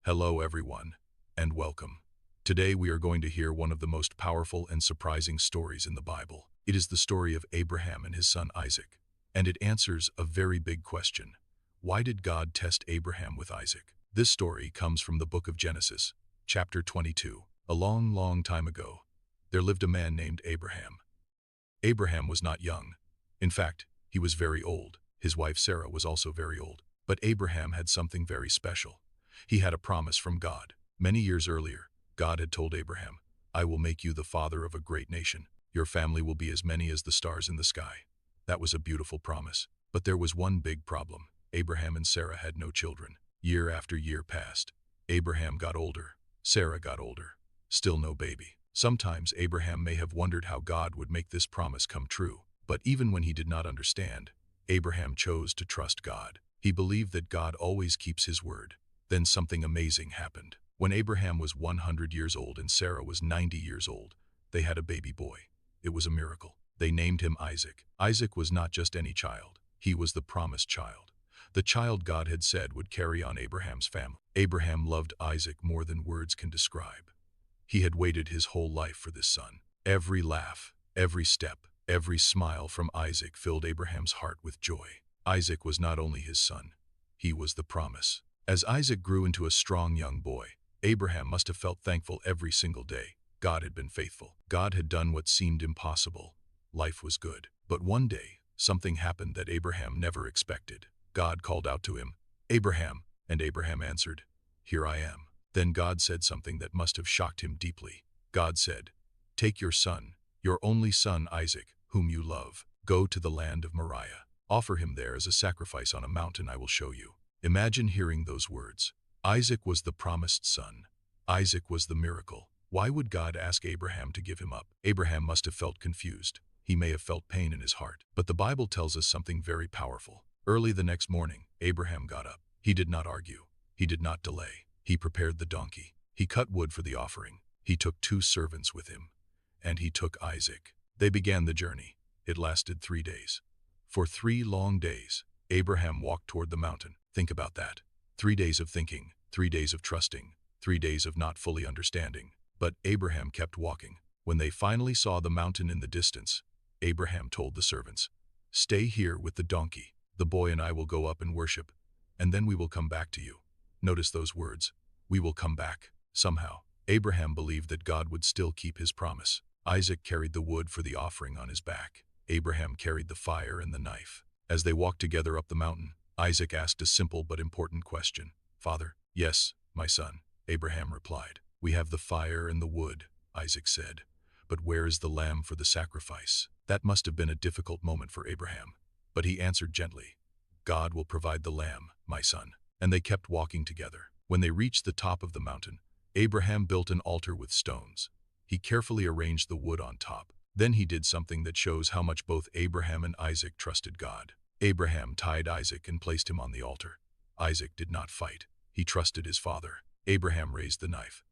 Hello everyone, and welcome. Today we are going to hear one of the most powerful and surprising stories in the Bible. It is the story of Abraham and his son Isaac, and it answers a very big question. Why did God test Abraham with Isaac? This story comes from the book of Genesis, chapter 22. A long time ago, there lived a man named Abraham. Abraham was not young. In fact, he was very old. His wife Sarah was also very old. But Abraham had something very special. He had a promise from God. Many years earlier, God had told Abraham, "I will make you the father of a great nation. Your family will be as many as the stars in the sky." That was a beautiful promise. But there was one big problem. Abraham and Sarah had no children. Year after year passed. Abraham got older. Sarah got older. Still no baby. Sometimes Abraham may have wondered how God would make this promise come true. But even when he did not understand, Abraham chose to trust God. He believed that God always keeps his word. Then something amazing happened. When Abraham was 100 years old and Sarah was 90 years old, they had a baby boy. It was a miracle. They named him Isaac. Isaac was not just any child. He was the promised child. The child God had said would carry on Abraham's family. Abraham loved Isaac more than words can describe. He had waited his whole life for this son. Every laugh, every step, every smile from Isaac filled Abraham's heart with joy. Isaac was not only his son, he was the promise. As Isaac grew into a strong young boy, Abraham must have felt thankful every single day. God had been faithful. God had done what seemed impossible. Life was good. But one day, something happened that Abraham never expected. God called out to him, "Abraham," and Abraham answered, "Here I am." Then God said something that must have shocked him deeply. God said, "Take your son, your only son Isaac, whom you love. Go to the land of Moriah. Offer him there as a sacrifice on a mountain I will show you." Imagine hearing those words. Isaac was the promised son. Isaac was the miracle. Why would God ask Abraham to give him up? Abraham must have felt confused. He may have felt pain in his heart. But the Bible tells us something very powerful. Early the next morning, Abraham got up. He did not argue. He did not delay. He prepared the donkey. He cut wood for the offering. He took 2 servants with him. And he took Isaac. They began the journey. It lasted 3 days. For 3 long days, Abraham walked toward the mountain. Think about that. 3 days of thinking, 3 days of trusting, 3 days of not fully understanding. But Abraham kept walking. When they finally saw the mountain in the distance, Abraham told the servants, "Stay here with the donkey. The boy and I will go up and worship, and then we will come back to you." Notice those words. We will come back. Somehow, Abraham believed that God would still keep his promise. Isaac carried the wood for the offering on his back. Abraham carried the fire and the knife. As they walked together up the mountain, Isaac asked a simple but important question. "Father?" "Yes, my son," Abraham replied. "We have the fire and the wood," Isaac said. "But where is the lamb for the sacrifice?" That must have been a difficult moment for Abraham. But he answered gently, "God will provide the lamb, my son." And they kept walking together. When they reached the top of the mountain, Abraham built an altar with stones. He carefully arranged the wood on top. Then he did something that shows how much both Abraham and Isaac trusted God. Abraham tied Isaac and placed him on the altar. Isaac did not fight. He trusted his father. Abraham raised the knife.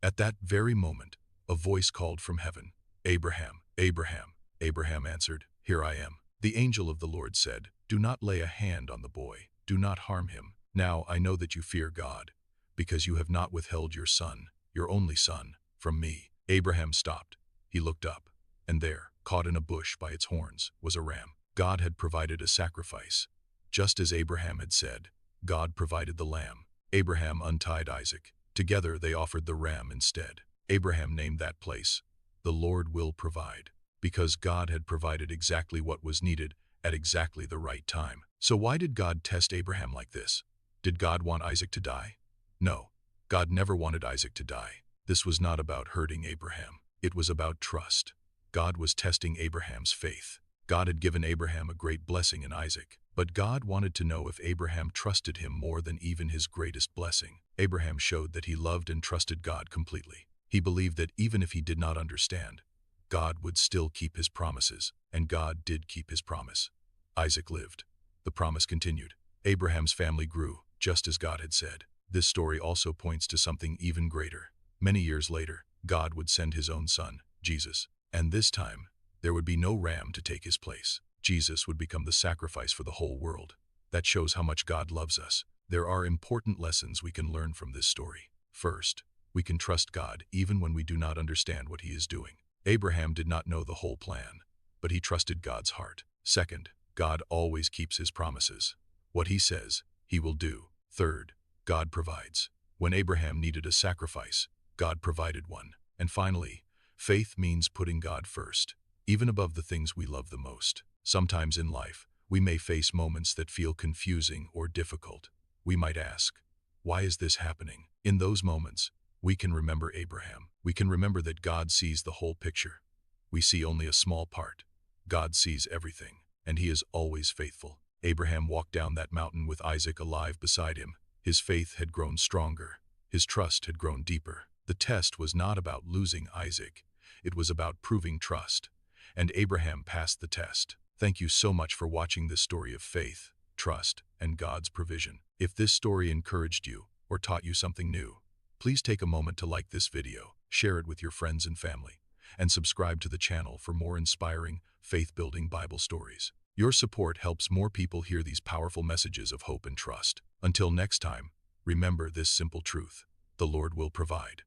At that very moment, a voice called from heaven, "Abraham, Abraham." Abraham answered, "Here I am." The angel of the Lord said, "Do not lay a hand on the boy. Do not harm him. Now I know that you fear God, because you have not withheld your son, your only son, from me." Abraham stopped. He looked up, and there, caught in a bush by its horns, was a ram. God had provided a sacrifice. Just as Abraham had said, God provided the lamb. Abraham untied Isaac. Together they offered the ram instead. Abraham named that place, "The Lord will provide," because God had provided exactly what was needed at exactly the right time. So why did God test Abraham like this? Did God want Isaac to die? No, God never wanted Isaac to die. This was not about hurting Abraham. It was about trust. God was testing Abraham's faith. God had given Abraham a great blessing in Isaac, but God wanted to know if Abraham trusted him more than even his greatest blessing. Abraham showed that he loved and trusted God completely. He believed that even if he did not understand, God would still keep his promises, and God did keep his promise. Isaac lived. The promise continued. Abraham's family grew, just as God had said. This story also points to something even greater. Many years later, God would send his own son, Jesus, and this time, there would be no ram to take his place. Jesus would become the sacrifice for the whole world. That shows how much God loves us. There are important lessons we can learn from this story. First, we can trust God even when we do not understand what he is doing. Abraham did not know the whole plan, but he trusted God's heart. Second, God always keeps his promises. What he says, he will do. Third, God provides. When Abraham needed a sacrifice, God provided one. And finally, faith means putting God first, even above the things we love the most. Sometimes in life, we may face moments that feel confusing or difficult. We might ask, why is this happening? In those moments, we can remember Abraham. We can remember that God sees the whole picture. We see only a small part. God sees everything, and he is always faithful. Abraham walked down that mountain with Isaac alive beside him. His faith had grown stronger. His trust had grown deeper. The test was not about losing Isaac. It was about proving trust. And Abraham passed the test. Thank you so much for watching this story of faith, trust, and God's provision. If this story encouraged you or taught you something new, please take a moment to like this video, share it with your friends and family, and subscribe to the channel for more inspiring, faith-building Bible stories. Your support helps more people hear these powerful messages of hope and trust. Until next time, remember this simple truth: the Lord will provide.